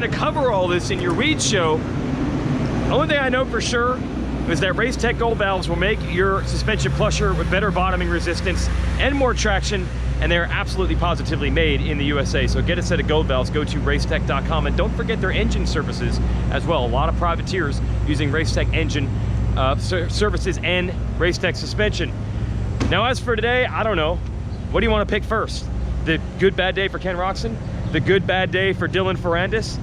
gonna cover all this in your Weege Show. Only thing I know for sure is that Race Tech Gold valves will make your suspension plusher with better bottoming resistance and more traction, and they're absolutely positively made in the USA. So get a set of gold valves, go to racetech.com, and don't forget their engine services as well. A lot of privateers using Race Tech engine services and Race Tech suspension. Now as for today, I don't know. What do you want to pick first? The good bad day for Ken Roczen? The good bad day for Dylan Ferrandis?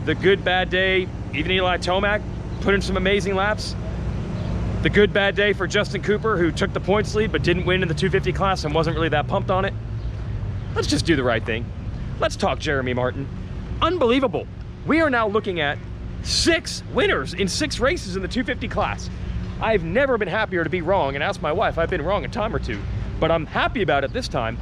The good bad day, even Eli Tomac put in some amazing laps? The good bad day for Justin Cooper, who took the points lead but didn't win in the 250 class and wasn't really that pumped on it? Let's just do the right thing. Let's talk Jeremy Martin. Unbelievable. We are now looking at 6 winners in 6 races in the 250 class. I've never been happier to be wrong, and ask my wife, I've been wrong a time or two, but I'm happy about it this time.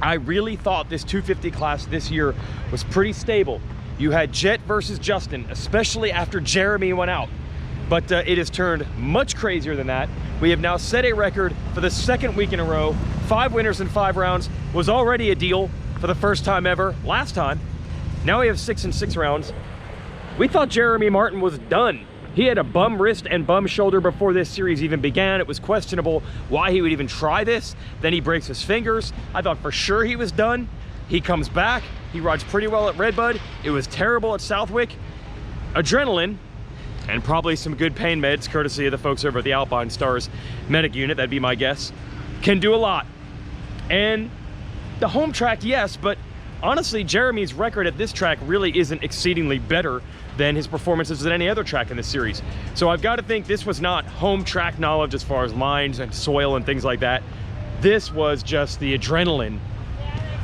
I really thought this 250 class this year was pretty stable. You had Jet versus Justin, especially after Jeremy went out. But it has turned much crazier than that. We have now set a record for the 2nd week in a row. 5 winners in 5 rounds was already a deal for the first time ever last time. Now we have 6 in 6 rounds. We thought Jeremy Martin was done. He had a bum wrist and bum shoulder before this series even began. It was questionable why he would even try this. Then he breaks his fingers. I thought for sure he was done. He comes back. He rides pretty well at Redbud. It was terrible at Southwick. Adrenaline, and probably some good pain meds, courtesy of the folks over at the Alpine Stars medic unit, that'd be my guess, can do a lot. And the home track, yes, but honestly, Jeremy's record at this track really isn't exceedingly better than his performances at any other track in this series. So I've got to think this was not home track knowledge as far as lines and soil and things like that. This was just the adrenaline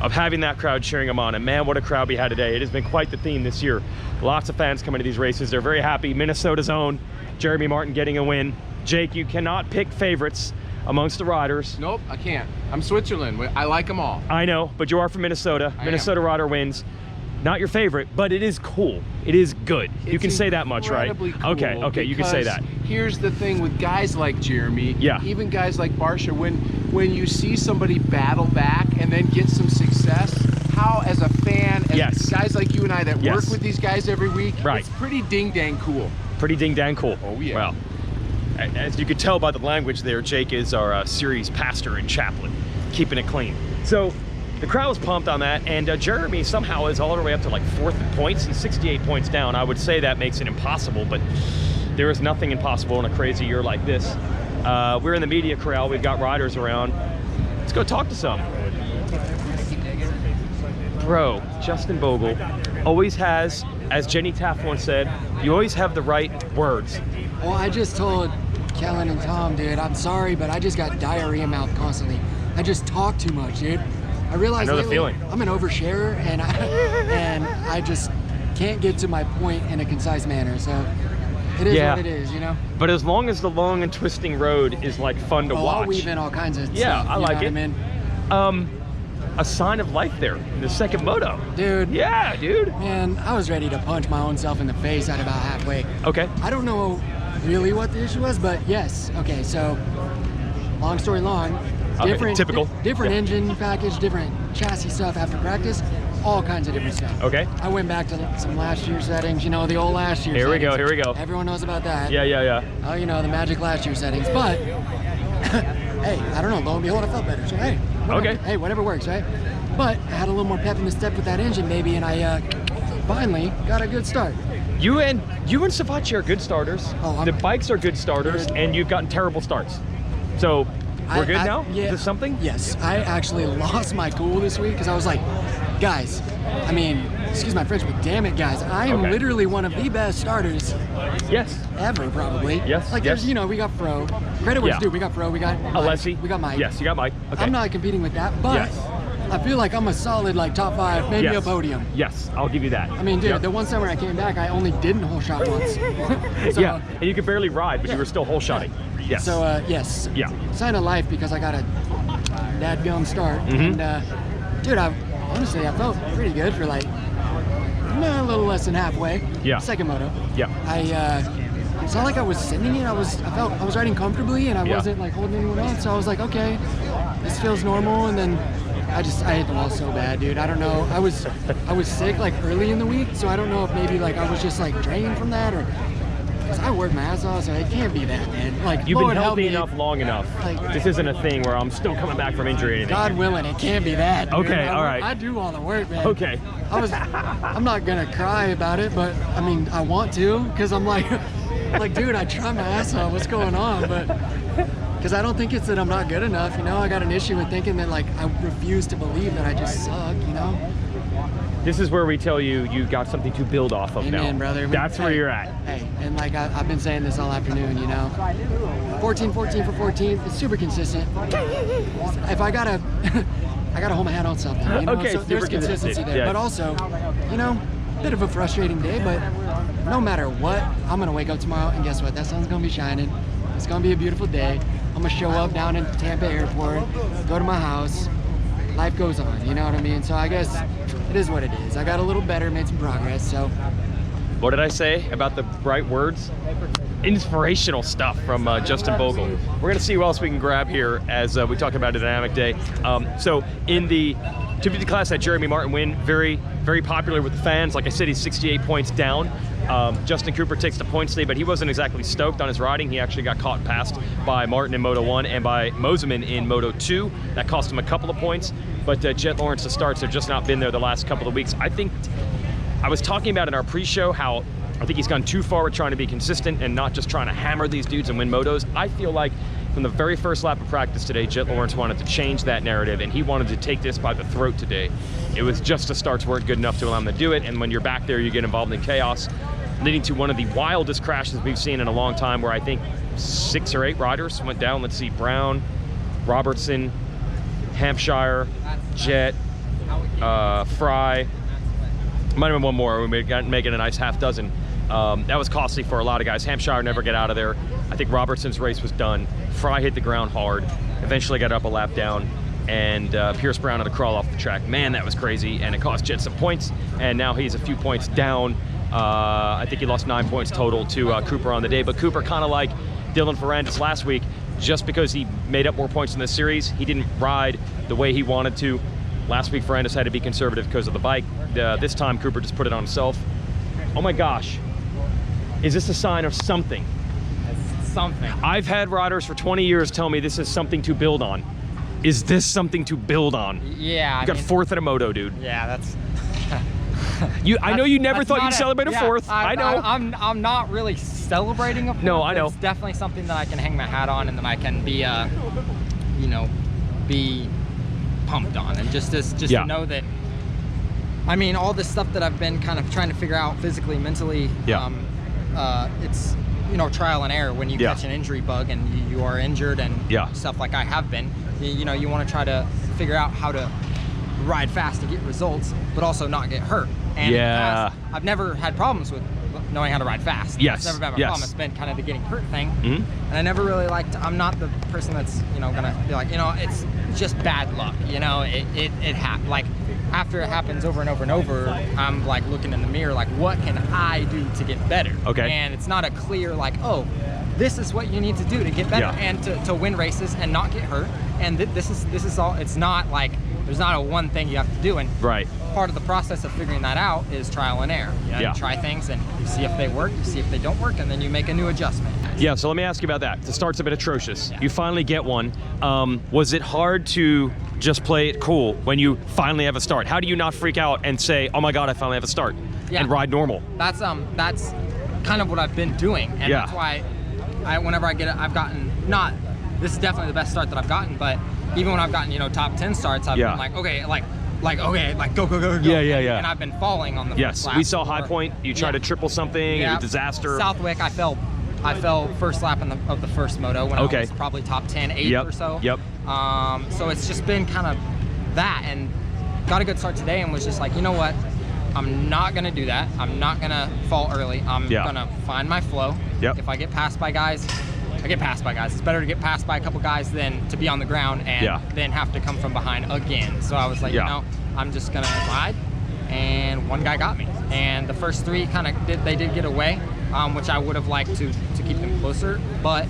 of having that crowd cheering him on. And man, what a crowd we had today. It has been quite the theme this year. Lots of fans coming to these races. They're very happy. Minnesota's own Jeremy Martin getting a win. Jake, you cannot pick favorites amongst the riders. Nope, I can't. I'm Switzerland. I like them all. I know, but you are from Minnesota. Minnesota rider wins. Not your favorite, but it is cool. It is good. You can say that much, right? Cool, okay, you can say that. Here's the thing with guys like Jeremy, even guys like Barsha, when you see somebody battle back and then get some success, how as a fan, as guys like you and I that work with these guys every week, it's pretty ding-dang cool. Pretty ding-dang cool. Oh, yeah. Well, as you could tell by the language there, Jake is our series pastor and chaplain, keeping it clean. So the crowd was pumped on that, and Jeremy somehow is all the way up to like 4th in points and 68 points down. I would say that makes it impossible, but there is nothing impossible in a crazy year like this. We're in the media corral. We've got riders around. Let's go talk to some. Bro, Justin Bogle always has, as Jenny Taft once said, you always have the right words. Well, I just told Kellen and Tom, dude, I'm sorry, but I just got diarrhea mouth constantly. I just talk too much, dude. I realize I know lately, the feeling. I'm an oversharer, and I just can't get to my point in a concise manner. So it is what it is, you know. But as long as the long and twisting road is like fun to watch. I'll weave in all kinds of stuff. I like it. I mean? A sign of life there in the 2nd moto. Dude. Yeah, dude. Man, I was ready to punch my own self in the face at about halfway. Okay. I don't know really what the issue was, but yes. Okay, so long story long, different engine package, different chassis stuff after practice, all kinds of different stuff. Okay. I went back to some last year settings, you know, the old last year settings. Here we go. Everyone knows about that. Yeah. Oh, you know, the magic last year settings. But hey, I don't know, lo and behold, I felt better. So hey, whatever works, right? But I had a little more pep in the step with that engine, maybe, and I finally got a good start. You and Savachi are good starters. The bikes are good starters, and you've gotten terrible starts. So we're good now? Yeah, is this something? Yes. I actually lost my cool this week because I was like, guys, I mean, excuse my French, but damn it, guys, I am literally one of the best starters ever, probably. Yes. Like, there's, you know, we got Fro. Credit where it's due. We got Fro, we got Alessi. We got Mike. Yes, you got Mike. Okay. I'm not competing with that, but I feel like I'm a solid, like, top 5, maybe a podium. Yes, I'll give you that. I mean, dude, the one summer I came back, I only didn't hole shot once. So, yeah, and you could barely ride, but you were still hole shotting. Yes. So, yes. Yeah. Sign of life because I got a dadgum start. And, dude, honestly, I felt pretty good for, like, a little less than halfway. Yeah. 2nd moto. Yeah. It's not like I was sending it. I was riding comfortably, and I wasn't like holding anyone on. So I was like, okay, this feels normal. And then I hit the wall so bad, dude. I don't know. I was sick like early in the week, so I don't know if maybe like I was just like drained from that, or because I worked my ass off, so it can't be that, man. Like, you've been healthy enough long enough. Like, this isn't a thing where I'm still coming back from injury or anything. God willing, it can't be that. Dude. Okay, all right. I do all the work, man. Okay. I'm not gonna cry about it, but I mean, I want to, because I'm like, dude, I try my ass off. What's going on? But because I don't think it's that I'm not good enough. You know, I got an issue with thinking that like I refuse to believe that I just suck. You know. This is where we tell you you got something to build off of. Amen, now. brother. That's where you're at. Hey, and like I've been saying this all afternoon, you know, 14 for 14, it's super consistent. If I gotta hold my hat on something, you know, okay, so there's consistency there. Yeah. But also, you know, a bit of a frustrating day, but no matter what, I'm gonna wake up tomorrow and guess what? That sun's gonna be shining. It's gonna be a beautiful day. I'm gonna show up down in Tampa Airport, go to my house. Life goes on, you know what I mean? So I guess it is what it is. I got a little better, made some progress, so. What did I say about the bright words? Inspirational stuff from Justin Bogle. We're gonna see who else we can grab here as we talk about a dynamic day. So in the 250 class, that Jeremy Martin win, very, very popular with the fans. Like I said, he's 68 points down. Justin Cooper takes the points lead, but he wasn't exactly stoked on his riding. He actually got caught and passed by Martin in Moto 1 and by Moseman in Moto 2. That cost him a couple of points, but Jet Lawrence, the starts, have just not been there the last couple of weeks. I think, I was talking about in our pre-show how I think he's gone too far with trying to be consistent and not just trying to hammer these dudes and win motos. I feel like from the very first lap of practice today, Jet Lawrence wanted to change that narrative, and he wanted to take this by the throat today. It was just the starts weren't good enough to allow him to do it, and when you're back there, you get involved in chaos, leading to one of the wildest crashes we've seen in a long time, where I think 6 or 8 riders went down. Let's see, Brown, Robertson, Hampshire, Jet, Fry. Might have been one more. We making a nice half dozen. That was costly for a lot of guys. Hampshire never get out of there. I think Robertson's race was done. Fry hit the ground hard, eventually got up a lap down, and Pierce Brown had to crawl off the track. Man, that was crazy, and it cost Jet some points, and now he's a few points down. I think he lost 9 points total to Cooper on the day, but Cooper, kind of like Dylan Ferrandis last week, just because he made up more points in this series, he didn't ride the way he wanted to. Last week, Ferrandis had to be conservative because of the bike. This time, Cooper just put it on himself. Oh my gosh. Is this a sign of something? It's something. I've had riders for 20 years tell me this is something to build on. Is this something to build on? Yeah. You got 4th at a moto, dude. Yeah, that's... I know you never thought you'd celebrate a 4th. I know. I'm not really celebrating a 4th. No, I know. It's definitely something that I can hang my hat on and that I can be, you know, be pumped on, and just to know that. I mean, all this stuff that I've been kind of trying to figure out physically, mentally. Yeah. It's, you know, trial and error when you catch an injury bug and you are injured and stuff like I have been. You know, you want to try to figure out how to ride fast to get results, but also not get hurt. And in the past, I've never had problems with knowing how to ride fast. Yes. It's never been my problem. It's been kind of the getting hurt thing. Mm-hmm. And I never really liked, I'm not the person that's, you know, gonna be like, you know, it's just bad luck. You know, it happened. Like, after it happens over and over and over, I'm like looking in the mirror, like, what can I do to get better? Okay. And it's not a clear, like, oh, this is what you need to do to get better and to win races and not get hurt. And this is all, it's not like, there's not a one thing you have to do. And part of the process of figuring that out is trial and error. You know, you try things and you see if they work, you see if they don't work, and then you make a new adjustment. Yeah, so let me ask you about that. The start's a bit atrocious. You finally get one. Was it hard to just play it cool when you finally have a start? How do you not freak out and say, oh my God, I finally have a start, and ride normal? That's kind of what I've been doing. And that's why whenever I get it, I've gotten, this is definitely the best start that I've gotten, but even when I've gotten, you know, top 10 starts, I've been like, okay, like go. Yeah. And I've been falling on the first lap. We saw High Point. You tried to triple something, a disaster. Southwick, I fell first lap of the first moto when I was probably top 10, 8 or so. So it's just been kind of that, and got a good start today and was just like, you know what? I'm not gonna do that. I'm not gonna fall early. I'm gonna find my flow. If I get passed by guys, I get passed by guys. It's better to get passed by a couple guys than to be on the ground and then have to come from behind again. So I was like, you know, I'm just gonna ride, and one guy got me. And the first 3 kind of did get away, which I would have liked to keep them closer, but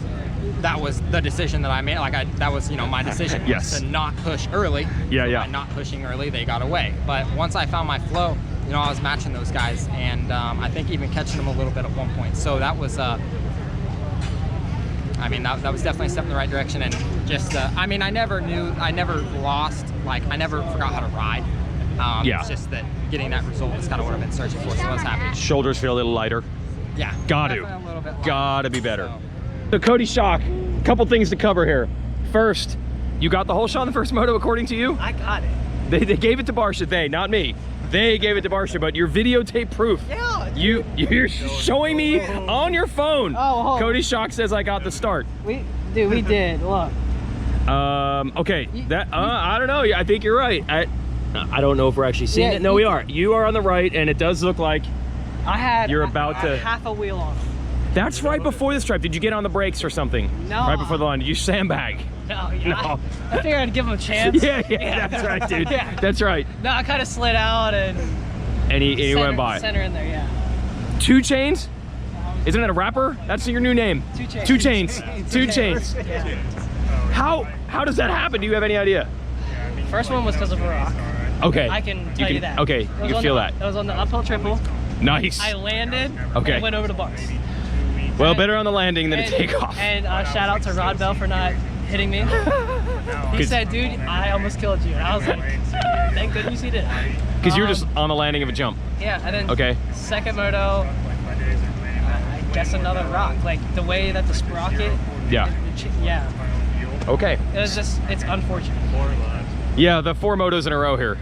that was the decision that I made. Like that was, you know, my decision Yes. to not push early. Yeah, So yeah. by not pushing early, they got away. But once I found my flow, you know, I was matching those guys, and I think even catching them a little bit at one point. So that was, I mean, that was definitely a step in the right direction. And just, I mean, I never lost, like, I never forgot how to ride. Yeah. It's just that getting that result is kind of what I've been searching for, so I was happy. Shoulders feel a little lighter. Yeah. Gotta be better. So. So Coty Schock, a couple things to cover here. First, you got the whole shot in the first moto according to you? I got it. They gave it to Barsha, they, not me. They gave it to Barsha, but your videotape proof. Yeah. You're showing me on your phone. Oh, Coty Schock says I got the start. We did. Look. Okay. I don't know. I think you're right. I don't know if we're actually seeing it. No, we are. You are on the right, and it does look like I had you're about to half a wheel on. That's right before the stripe. Did you get on the brakes or something? No. Right before the line. Did you sandbag? No, yeah. No. I figured I'd give him a chance. Yeah, that's right, dude. Yeah. That's right. No, I kind of slid out and he went by. Center in there, yeah. 2 Chains? Isn't that a rapper? That's your new name. 2 Chains. 2 Chains. 2 Chains. Yeah. How does that happen? Do you have any idea? First one was because of a rock. Okay. I can tell you that. Okay, you feel that. It was on the uphill triple. Nice. I landed Okay. and went over the bars. Well, better on the landing than a takeoff. And shout out to Rod Bell for not hitting me. He said, dude, I almost killed you. And I was like, thank goodness he did. Because you're just on the landing of a jump. Yeah, and then Okay. second moto, I guess another rock. Like the way that the sprocket. Yeah. Yeah. Okay. It was just, it's unfortunate. Yeah, the 4 motos in a row here.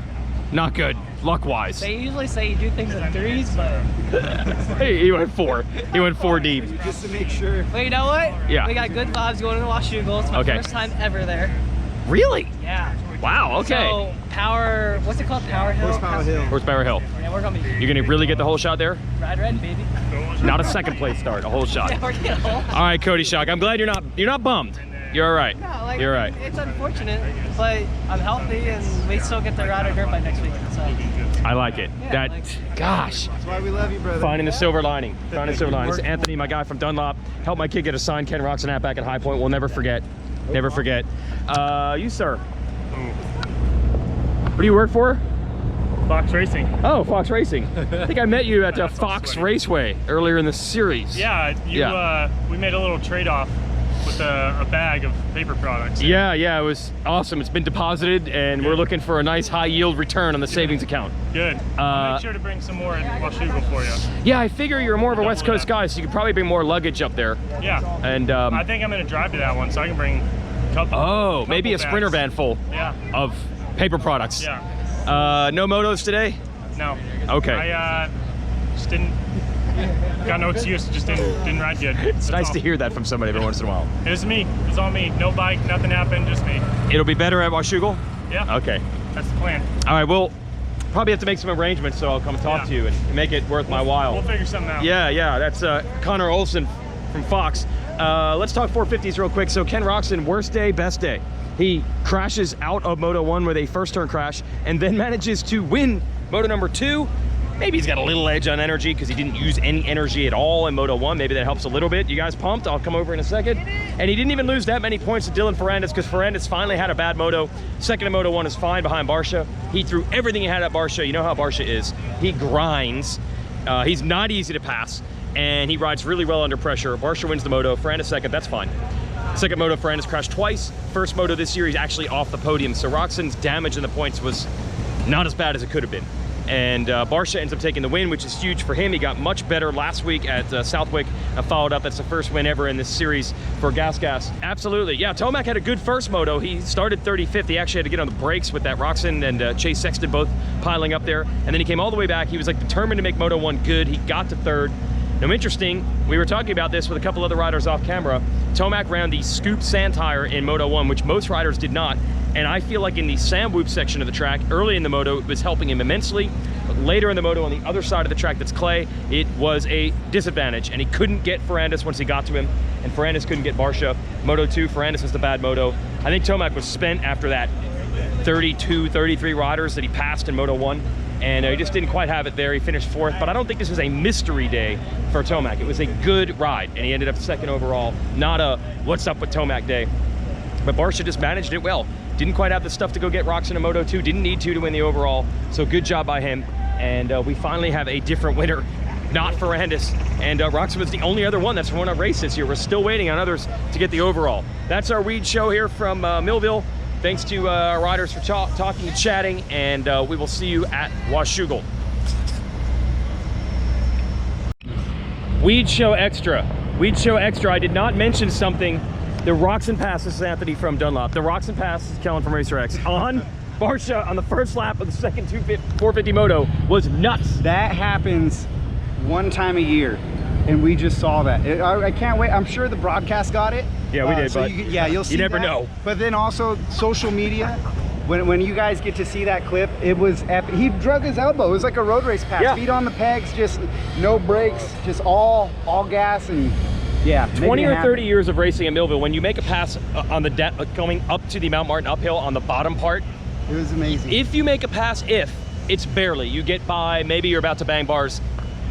Not good, luck-wise. They usually say you do things in 3s, but. Hey, he went 4. He went 4 deep. Just to make sure. But you know what? Yeah. We got good vibes going to Washougal. It's my first time ever there. Really? Yeah. Wow, okay. So, power, what's it called? Power Hill? Horsepower Hill. Horsepower Hill. Yeah, we're gonna be. You're gonna really get the whole shot there? Ride red, baby. Not a second place start, a whole shot. Yeah, we're getting a whole. All right, Coty Schock, I'm glad you're not bummed. You're all right. No, like, You're right. It's unfortunate, but I'm healthy and we still get to ride our dirt bike next week. So. I like it. Yeah, Gosh. That's why we love you, brother. Finding the silver lining. Finding the silver lining. This is Anthony, my guy from Dunlop. Helped my kid get a signed Ken Roczen hat back at High Point. We'll never forget. Never forget. You, sir. What do you work for? Fox Racing. Oh, Fox Racing. I think I met you at Fox Raceway earlier in the series. Yeah, we made a little trade-off with a bag of paper products. Yeah, it was awesome. It's been deposited, and we're looking for a nice high-yield return on the savings account. Good. I'll make sure to bring some more at Washougal for you. Yeah, I figure you're more of a West Coast guy, so you could probably bring more luggage up there. Yeah. And I think I'm going to drive to that one, so I can bring a couple. Maybe a Sprinter van full of paper products. Yeah. No motos today? No. Okay. I just didn't. Got no excuse. Just didn't ride good. It's nice to hear that from somebody every once in a while. It was me. It was all me. No bike. Nothing happened. Just me. It'll be better at Washougal? Yeah. Okay. That's the plan. All right. Well, probably have to make some arrangements, so I'll come talk to you and make it worth my while. We'll figure something out. Yeah. That's Connor Olson from Fox. Let's talk 450s real quick. So Ken Roczen, worst day, best day. He crashes out of Moto 1 with a first turn crash and then manages to win Moto number 2. Maybe he's got a little edge on energy because he didn't use any energy at all in Moto 1. Maybe that helps a little bit. You guys pumped? I'll come over in a second. And he didn't even lose that many points to Dylan Ferrandis because Ferrandis finally had a bad moto. Second in Moto 1 is fine behind Barsha. He threw everything he had at Barsha. You know how Barsha is. He grinds. He's not easy to pass. And he rides really well under pressure. Barsha wins the moto. Ferrandis second. That's fine. Second moto, Ferrandis crashed twice. First moto this year, he's actually off the podium. So Roczen's damage in the points was not as bad as it could have been. And Barsha ends up taking the win, which is huge for him. He got much better last week at Southwick. Followed up. That's the first win ever in this series for Gas. Absolutely. Yeah, Tomac had a good first moto. He started 35th. He actually had to get on the brakes with that Roczen and Chase Sexton both piling up there. And then he came all the way back. He was like determined to make Moto 1 good. He got to third. Now, interesting, we were talking about this with a couple other riders off camera. Tomac ran the scoop sand tire in Moto 1, which most riders did not. And I feel like in the sand whoop section of the track, early in the moto, it was helping him immensely. But later in the moto, on the other side of the track that's clay, it was a disadvantage. And he couldn't get Ferrandis once he got to him. And Ferrandis couldn't get Barsha. Moto 2, Ferrandis was the bad moto. I think Tomac was spent after that 32, 33 riders that he passed in Moto 1. and he just didn't quite have it there. He finished 4th, but I don't think this was a mystery day for Tomac. It was a good ride, and he ended up 2nd overall. Not a what's up with Tomac day. But Barcia just managed it well. Didn't quite have the stuff to go get Roczen in Moto 2. Didn't need to win the overall. So good job by him. And we finally have a different winner, not Ferrandis. And Roczen was the only other one that's won a race this year. We're still waiting on others to get the overall. That's our Weege Show here from Millville. Thanks to our riders for talking and chatting. And we will see you at Washougal. Weege Show Extra. Weege Show Extra. I did not mention something. The Roczen Pass, this is Anthony from Dunlop. The Roczen Pass, this is Kellen from Racer X, on Barcia on the first lap of the second 450 moto was nuts. That happens one time a year, and we just saw that. I can't wait. I'm sure the broadcast got it. Yeah, we did, so but you'll see you never that. know. But then also social media, when you guys get to see that clip, it was epic. He drug his elbow. It was like a road race pass. Yeah. Feet on the pegs, just no brakes, just all gas, and yeah. 20 or 30 years of racing in Millville, when you make a pass on the going up to the Mount Martin uphill on the bottom part, it was amazing. If you make a pass, it's barely. You get by, maybe you're about to bang bars.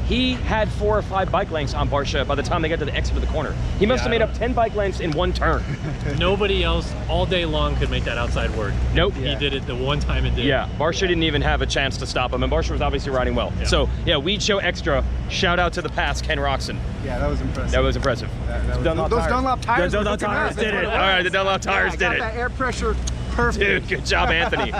He had 4 or 5 bike lengths on Barcia by the time they got to the exit of the corner. He must have made up 10 bike lengths in one turn. Nobody else all day long could make that outside work. Nope. He did it the one time it did. Yeah, Barcia didn't even have a chance to stop him, and Barcia was obviously riding well. Yeah. So, yeah, Weege Show Extra. Shout out to the pass, Ken Roczen. Yeah, that was impressive. That was impressive. Those Dunlop tires. Those Dunlop tires did it. All right, the Dunlop tires did it. Got that air pressure perfect. Dude, good job, Anthony.